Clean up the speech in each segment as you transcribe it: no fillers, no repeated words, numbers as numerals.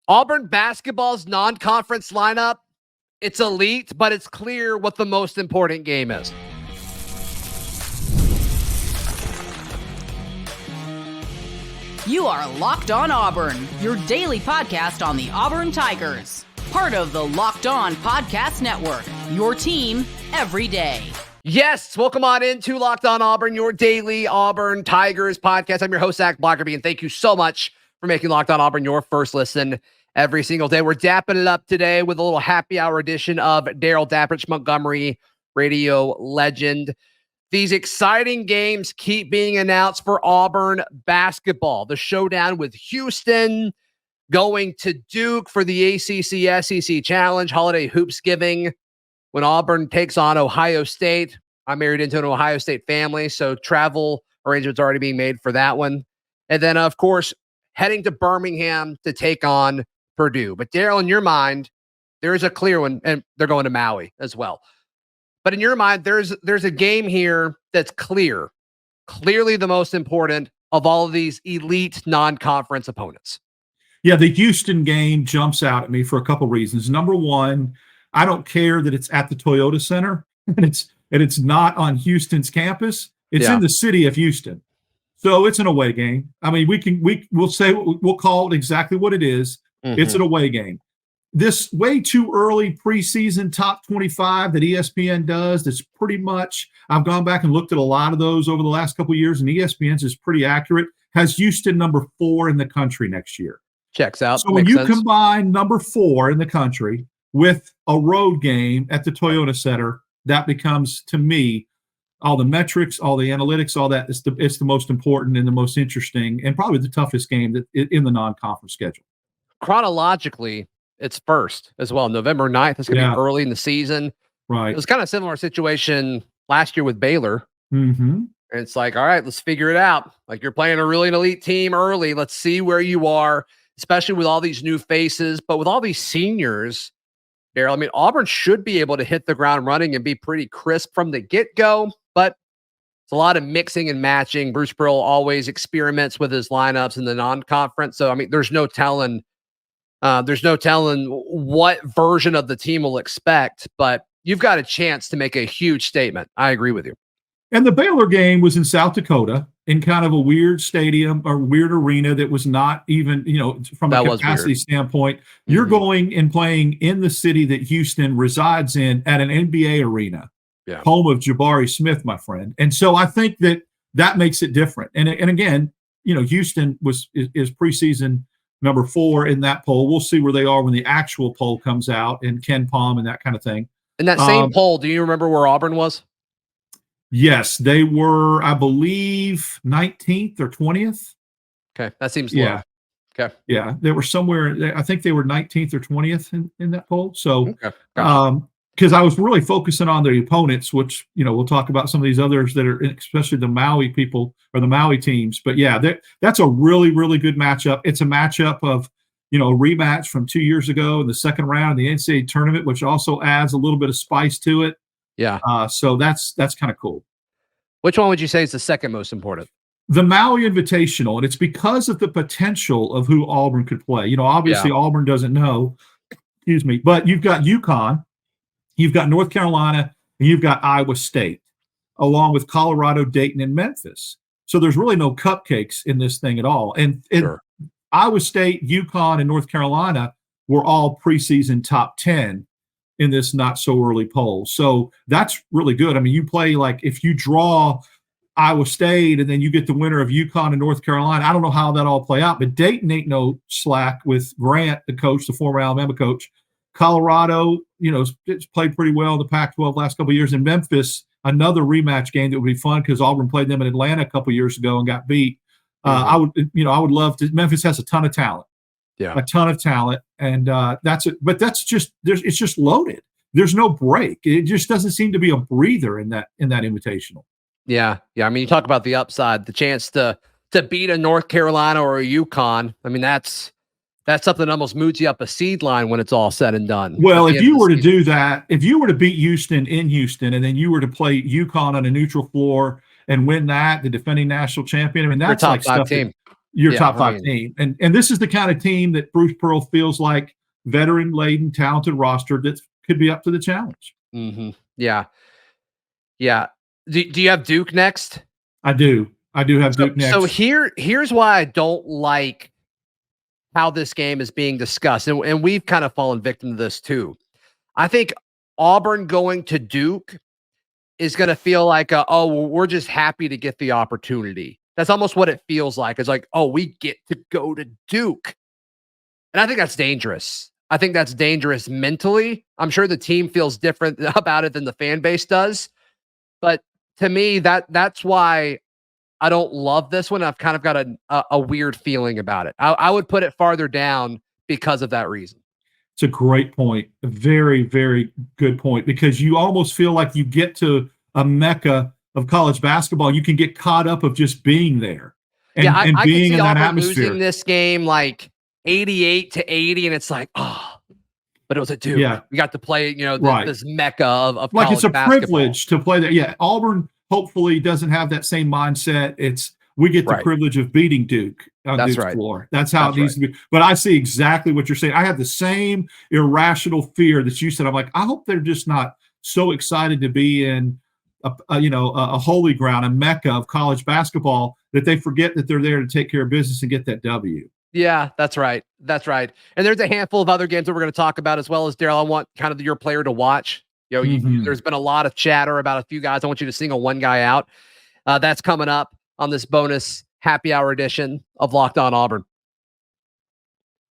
Auburn basketball's non-conference lineup, it's elite, but it's clear what the most important game is. You are Locked On Auburn, your daily podcast on the Auburn Tigers. Part of the Locked On Podcast Network, your team every day. Yes, welcome on into Locked On Auburn, your daily Auburn Tigers podcast. I'm your host, Zach Blackerby, and thank you so much for making Locked On Auburn your first listen every single day. We're dapping it up today with a little happy hour edition of Darrell, Dapprich, Montgomery, radio legend. These exciting games keep being announced for Auburn basketball. The showdown with Houston, going to Duke for the ACC SEC Challenge, Holiday Hoopsgiving, when Auburn takes on Ohio State. I'm married into an Ohio State family, so travel arrangements are already being made for that one. And then, of course, heading to Birmingham to take on Purdue. But Darrell, in your mind, there is a clear one, and they're going to Maui as well. But in your mind, there's a game here that's clearly the most important of all of these elite non-conference opponents. Yeah, the Houston game jumps out at me for a couple reasons. Number one, I don't care that it's at the Toyota Center and it's not on Houston's campus. It's in the city of Houston. So it's an away game. I mean, we'll call it exactly what it is. Mm-hmm. It's an away game. This way too early preseason top 25 that ESPN does, that's pretty much, I've gone back and looked at a lot of those over the last couple of years, and ESPN's is pretty accurate, has Houston number 4 in the country next year. Checks out. So when you combine number 4 in the country with a road game at the Toyota Center, that becomes, to me, all the metrics, all the analytics, all that, it's the most important and the most interesting and probably the toughest game in the non-conference schedule. Chronologically, it's first as well. November 9th. It's going to be early in the season. Right. It was kind of a similar situation last year with Baylor. Mm-hmm. And it's like, all right, let's figure it out. Like, you're playing a really elite team early. Let's see where you are, especially with all these new faces. But with all these seniors, Darrell, I mean, Auburn should be able to hit the ground running and be pretty crisp from the get-go. But it's a lot of mixing and matching. Bruce Pearl always experiments with his lineups in the non-conference. So, I mean, there's no telling what version of the team will expect, but you've got a chance to make a huge statement. I agree with you. And the Baylor game was in South Dakota in kind of a weird stadium or weird arena that was not even, from a capacity standpoint. Mm-hmm. You're going and playing in the city that Houston resides in at an NBA arena, home of Jabari Smith, my friend. And so I think that makes it different. And again, Houston is preseason number 4 in that poll. We'll see where they are when the actual poll comes out and Ken Palm and that kind of thing. In that same poll, do you remember where Auburn was? Yes, they were, I believe, 19th or 20th. Okay, that seems low. Okay. Yeah, they were somewhere, I think they were 19th or 20th in that poll. So, because I was really focusing on the opponents, which, we'll talk about some of these others that are, especially the Maui people or the Maui teams. But yeah, that's a really, really good matchup. It's a matchup of, a rematch from 2 years ago in the second round of the NCAA tournament, which also adds a little bit of spice to it. Yeah. So that's kind of cool. Which one would you say is the second most important? The Maui Invitational, and it's because of the potential of who Auburn could play. Obviously Auburn doesn't know, but you've got UConn, you've got North Carolina, and you've got Iowa State, along with Colorado, Dayton, and Memphis. So there's really no cupcakes in this thing at all. And Iowa State, UConn, and North Carolina were all preseason top 10 in this not so early poll. So that's really good. I mean, you play, like, if you draw Iowa State and then you get the winner of UConn and North Carolina, I don't know how that all play out, but Dayton ain't no slack with Grant, the coach, the former Alabama coach. Colorado, it's played pretty well in the Pac-12 last couple of years. And Memphis, another rematch game that would be fun because Auburn played them in Atlanta a couple of years ago and got beat. I would love to. Memphis has a ton of talent. Yeah, a ton of talent, and that's it. But it's just loaded. There's no break. It just doesn't seem to be a breather in that invitational. Yeah. I mean, you talk about the upside, the chance to beat a North Carolina or a UConn. I mean, that's something that almost moves you up a seed line when it's all said and done. Well, if you were to do that, if you were to beat Houston in Houston, and then you were to play UConn on a neutral floor and win that, the defending national champion, I mean, that's top like 5 stuff team. your top five team. And this is the kind of team that Bruce Pearl feels like veteran-laden, talented roster that could be up to the challenge. Mm-hmm. Yeah. Yeah. Do you have Duke next? I do. I do have Duke next. So here's why I don't like how this game is being discussed. And we've kind of fallen victim to this too. I think Auburn going to Duke is going to feel like, oh, well, we're just happy to get the opportunity. That's almost what it feels like. It's like, oh, we get to go to Duke. And I think that's dangerous. I think that's dangerous mentally. I'm sure the team feels different about it than the fan base does. But to me, that's why I don't love this one. I've kind of got a weird feeling about it. I would put it farther down because of that reason. It's a great point. A very, very good point, because you almost feel like you get to a mecca of college basketball. You can get caught up of just being there and I being can see in that Auburn atmosphere. losing this game like 88-80, and it's like, oh, but it was a Duke. Yeah. We got to play, this mecca of like college it's a basketball. privilege to play there. Yeah, Auburn hopefully doesn't have that same mindset. We get the privilege of beating Duke on Duke's floor. That's how it needs to be. But I see exactly what you're saying. I have the same irrational fear that you said. I'm like, I hope they're just not so excited to be in a holy ground, a mecca of college basketball, that they forget that they're there to take care of business and get that W. Yeah, that's right. That's right. And there's a handful of other games that we're going to talk about as well. As Darrell, I want kind of your player to watch. There's been a lot of chatter about a few guys. I want you to single one guy out. That's coming up on this bonus happy hour edition of Locked On Auburn.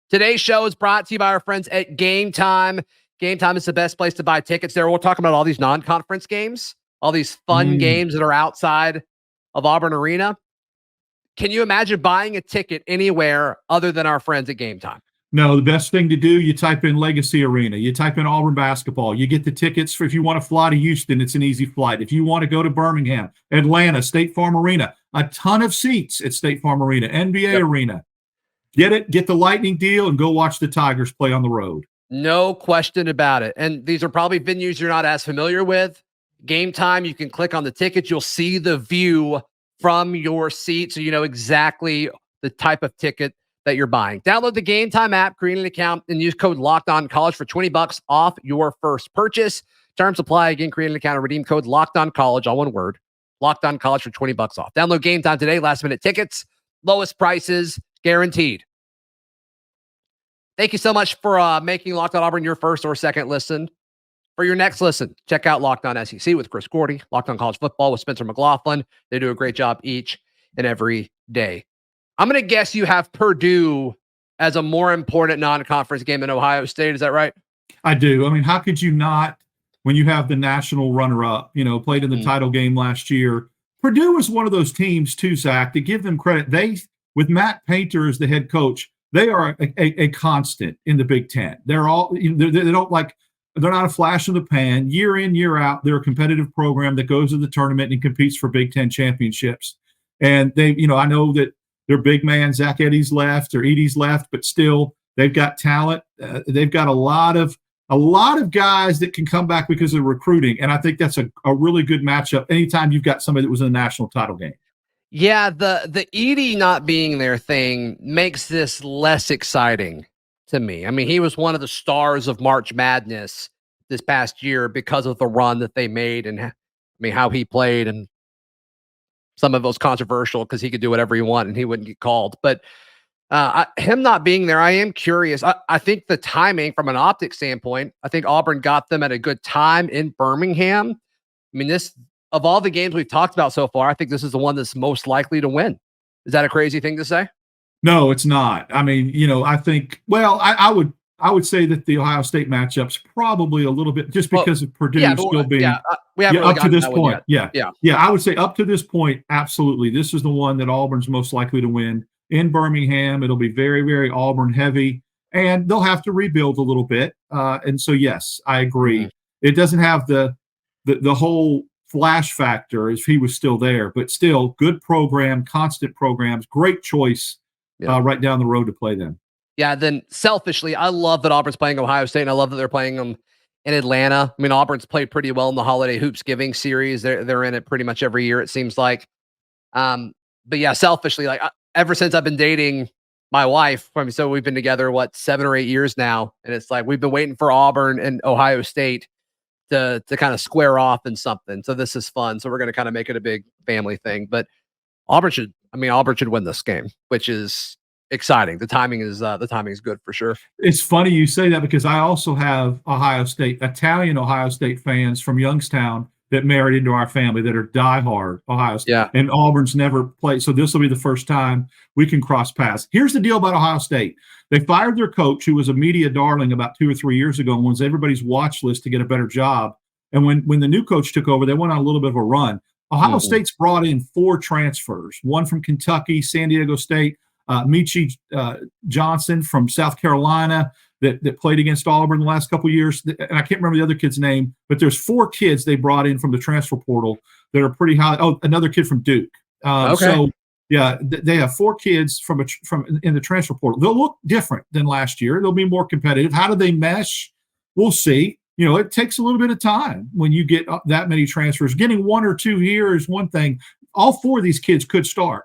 Today's show is brought to you by our friends at Game Time. Game Time is the best place to buy tickets. There, we'll talk about all these non-conference games, all these fun games that are outside of Auburn Arena. Can you imagine buying a ticket anywhere other than our friends at Game Time? No, the best thing to do, you type in Legacy Arena, you type in Auburn basketball, you get the tickets for, if you want to fly to Houston, it's an easy flight. If you want to go to Birmingham, Atlanta, State Farm Arena, a ton of seats at State Farm Arena, NBA Arena. Get the Lightning deal and go watch the Tigers play on the road. No question about it. And these are probably venues you're not as familiar with. Game Time, you can click on the tickets. You'll see the view from your seat, so you know exactly the type of ticket that you're buying. Download the Game Time app, create an account, and use code LOCKEDONCollege for $20 off your first purchase. Terms apply. Again, create an account and redeem code LOCKEDONCollege, all one word. LOCKEDONCollege for $20 off. Download Game Time today. Last minute tickets, lowest prices guaranteed. Thank you so much for making Locked On Auburn your first or second listen. For your next listen, check out Locked On SEC with Chris Gordy, Locked On College Football with Spencer McLaughlin. They do a great job each and every day. I'm going to guess you have Purdue as a more important non-conference game than Ohio State. Is that right? I do. I mean, how could you not, when you have the national runner-up, played in the title game last year? Purdue is one of those teams too, Zach, to give them credit. With Matt Painter as the head coach, they are a constant in the Big Ten. They're all, they're not a flash in the pan. Year in, year out, they're a competitive program that goes to the tournament and competes for Big Ten championships. And I know that their big man, Zach Edey's left, but still they've got talent. They've got a lot of guys that can come back because of recruiting. And I think that's a really good matchup anytime you've got somebody that was in a national title game. Yeah, the Edey not being their thing makes this less exciting to me. I mean, he was one of the stars of March Madness this past year because of the run that they made and how he played, and some of it was controversial because he could do whatever he wanted and he wouldn't get called. But him not being there, I am curious. I think the timing from an optics standpoint, I think Auburn got them at a good time in Birmingham. I mean, this, of all the games we've talked about so far, I think this is the one that's most likely to win. Is that a crazy thing to say? No, it's not. I mean, I think, I would say that the Ohio State matchup's probably a little bit just because of Purdue still being we haven't really up to this point. Yeah. I would say up to this point, absolutely. This is the one that Auburn's most likely to win in Birmingham. It'll be very, very Auburn heavy, and they'll have to rebuild a little bit. And so, yes, I agree. Mm-hmm. It doesn't have the whole flash factor if he was still there, but still good program, constant programs, great choice right down the road to play them. Yeah, then selfishly, I love that Auburn's playing Ohio State, and I love that they're playing them in Atlanta. I mean, Auburn's played pretty well in the Holiday Hoops Giving series. They're in it pretty much every year, it seems like. But yeah, selfishly, ever since I've been dating my wife, I mean, so we've been together, 7 or 8 years now. And it's like, we've been waiting for Auburn and Ohio State to kind of square off in something. So this is fun. So we're going to kind of make it a big family thing, but Auburn should win this game, which is exciting. The timing is good for sure. It's funny you say that because I also have Italian Ohio State fans from Youngstown that married into our family that are diehard Ohio State. Yeah. And Auburn's never played. So this will be the first time we can cross paths. Here's the deal about Ohio State. They fired their coach, who was a media darling about 2 or 3 years ago and was everybody's watch list to get a better job. And when the new coach took over, they went on a little bit of a run. Ohio State's brought in 4 transfers, one from Kentucky, San Diego State, Michi Johnson from South Carolina that played against Auburn the last couple of years. And I can't remember the other kid's name, but there's 4 kids they brought in from the transfer portal that are pretty high. Oh, another kid from Duke. So yeah, they have 4 kids from in the transfer portal. They'll look different than last year. They'll be more competitive. How do they mesh? We'll see. You know, it takes a little bit of time when you get that many transfers. Getting 1 or 2 here is one thing. All 4 of these kids could start.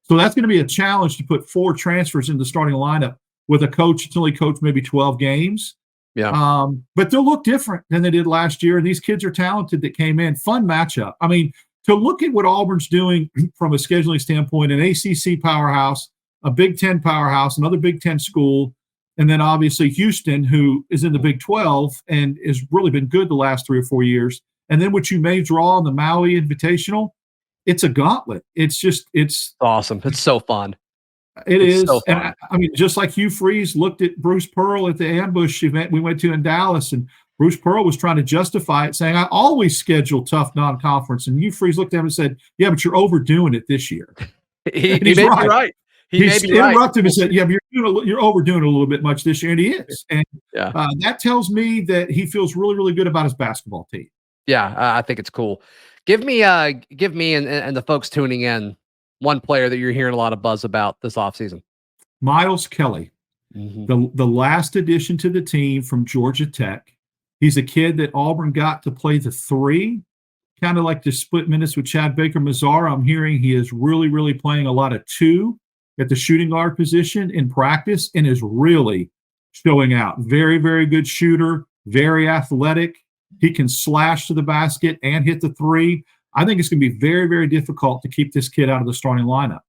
So that's going to be a challenge to put 4 transfers in the starting lineup with a coach that's only coached maybe 12 games. Yeah. But they'll look different than they did last year. And these kids are talented that came in. Fun matchup. I mean, to look at what Auburn's doing from a scheduling standpoint, an ACC powerhouse, a Big Ten powerhouse, another Big Ten school, and then obviously Houston, who is in the Big 12 and has really been good the last 3 or 4 years. And then what you may draw on the Maui Invitational, it's a gauntlet. It's awesome. It's so fun. It's so fun. And I mean, just like Hugh Freeze looked at Bruce Pearl at the ambush event we went to in Dallas, and Bruce Pearl was trying to justify it, saying, I always schedule tough non-conference. And Hugh Freeze looked at him and said, yeah, but you're overdoing it this year. He may be right. He interrupted him and said, yeah, but you're overdoing it a little bit much this year. And he is. And that tells me that he feels really, really good about his basketball team. Yeah, I think it's cool. Give me and the folks tuning in one player that you're hearing a lot of buzz about this offseason. Miles Kelly, the last addition to the team from Georgia Tech. He's a kid that Auburn got to play the 3, kind of like to split minutes with Chad Baker-Mazara. I'm hearing he is really, really playing a lot of 2 at the shooting guard position in practice and is really showing out. Very, very good shooter, very athletic. He can slash to the basket and hit the 3. I think it's going to be very, very difficult to keep this kid out of the starting lineup.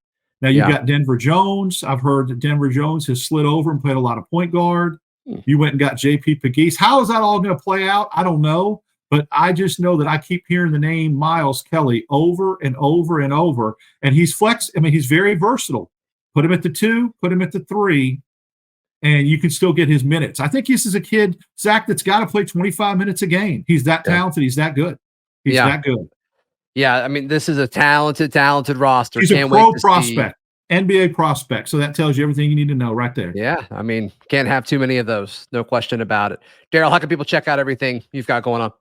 Now, you've got Denver Jones. I've heard that Denver Jones has slid over and played a lot of point guard. You went and got J.P. Pegues. How is that all going to play out? I don't know. But I just know that I keep hearing the name Miles Kelly over and over and over. And he's he's very versatile. Put him at the 2, put him at the 3, and you can still get his minutes. I think this is a kid, Zach, that's got to play 25 minutes a game. He's that talented. He's that good. He's that good. Yeah, I mean, this is a talented roster. He's a pro prospect, NBA prospect. So that tells you everything you need to know right there. Yeah, I mean, can't have too many of those. No question about it. Darrell, how can people check out everything you've got going on?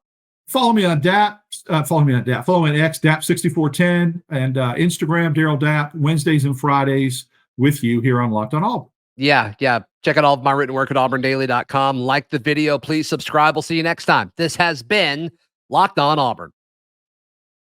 Follow me on Dapp. Follow me on X, Dapp6410, and Instagram, Darrell Dapp, Wednesdays and Fridays with you here on Locked on Auburn. Yeah. Check out all of my written work at auburndaily.com. Like the video. Please subscribe. We'll see you next time. This has been Locked on Auburn.